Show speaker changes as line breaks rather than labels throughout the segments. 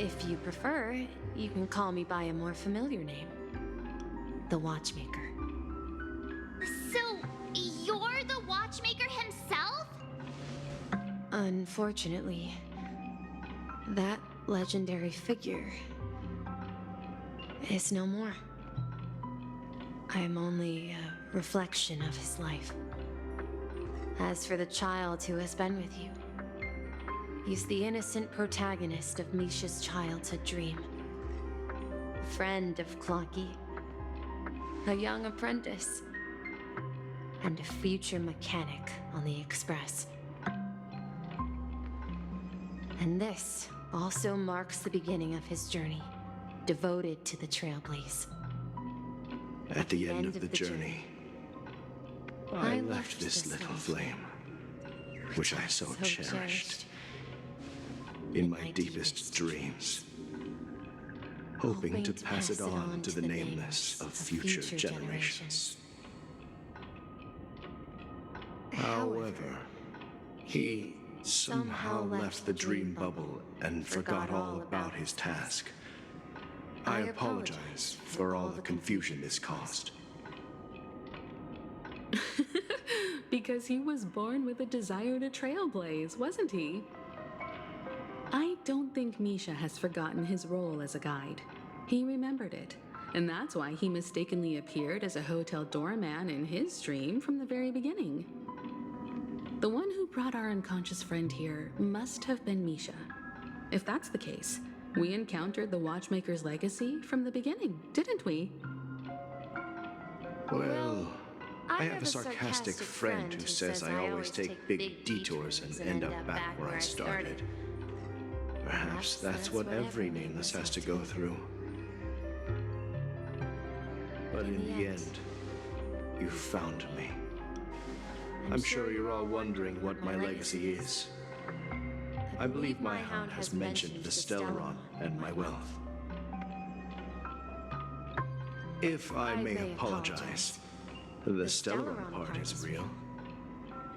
If you prefer, you can call me by a more familiar name. The Watchmaker.
So, you're the Watchmaker himself?
Unfortunately, that legendary figure is no more. I am only a reflection of his life. As for the child who has been with you, he's the innocent protagonist of Misha's childhood dream. A friend of Clocky, a young apprentice, and a future mechanic on the Express. And this also marks the beginning of his journey, devoted to the Trailblaze.
At the end of the journey, I left this little flame, which I so cherished, in my deepest dreams, hoping to pass it on to the nameless of future generations. However, he somehow left the dream bubble and forgot all about his task. I apologize for all the confusion this caused.
Because he was born with a desire to trailblaze, wasn't he? I don't think Misha has forgotten his role as a guide. He remembered it, and that's why he mistakenly appeared as a hotel doorman in his dream from the very beginning. The one who brought our unconscious friend here must have been Misha. If that's the case, we encountered the Watchmaker's legacy from the beginning, didn't we?
Well, I have a sarcastic friend who says I always take big detours and end up back where I started. Perhaps that's what every nameless has to go through. But in the end, you found me. I'm sure you're all wondering what my legacy is. I believe my hound has mentioned the Stellaron and my wealth. If I may apologize, the Stellaron part is real.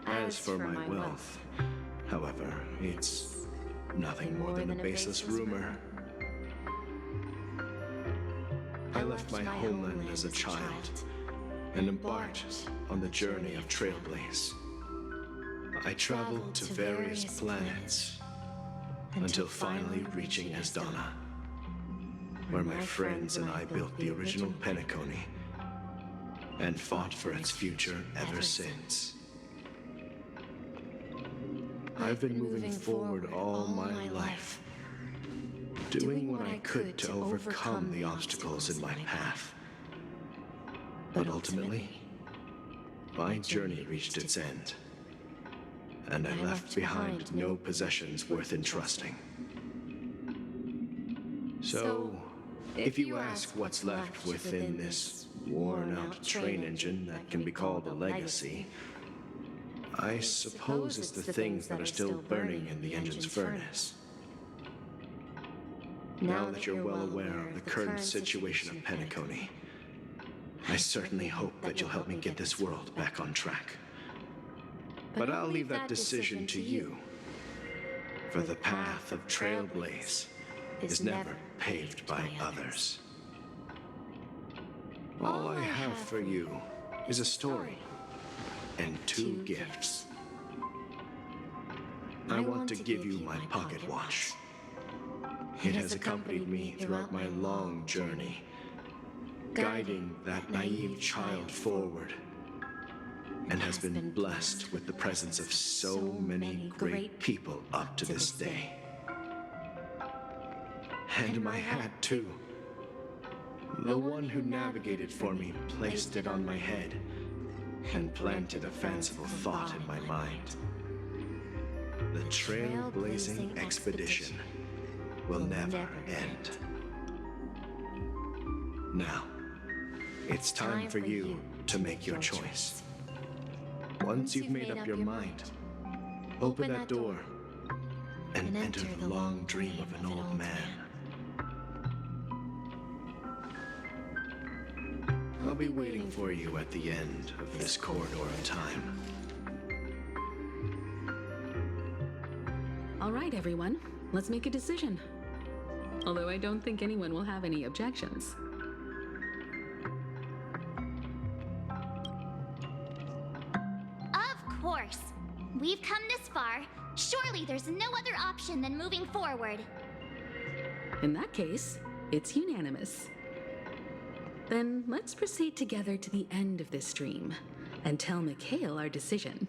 As for my wealth, however, it's nothing more than a baseless rumor. I left my homeland as a child and embarked on the journey of Trailblaze. I traveled to various planets until finally reaching Asdana, where my friends and I built the original Penacony and fought for its future ever since. I've been moving forward all my life, doing what I could to overcome the obstacles in my path. But ultimately, my journey reached its end, and I left behind no possessions worth entrusting. So, if you ask what's left within this worn-out train engine that can be called a legacy, I suppose it's the things that are still burning in the engine's furnace. Now that you're well aware of the current situation of Penacony, I certainly hope that you'll help me get this world back on track. But I'll leave that decision to you, for the path of Trailblaze is never paved by others. All I have for you is a story and 2 gifts. I want to give you my pocket watch. It has accompanied me throughout my long journey, guiding that naive child forward, and has been blessed with the presence of so many great people up to this day. And my hat, too. The one who navigated for me placed it on my head and planted a fanciful thought in my mind. The trailblazing expedition will never end. Now, it's time for you to make your choice. Once you've made up your mind, open that door and enter the long dream of an old man. I'll be waiting for you at the end of this corridor of time.
All right, everyone. Let's make a decision. although I don't think anyone will have any objections.
Of course. We've come this far. Surely there's no other option than moving forward.
In that case, it's unanimous. Then let's proceed together to the end of this stream and tell Mikhail our decision.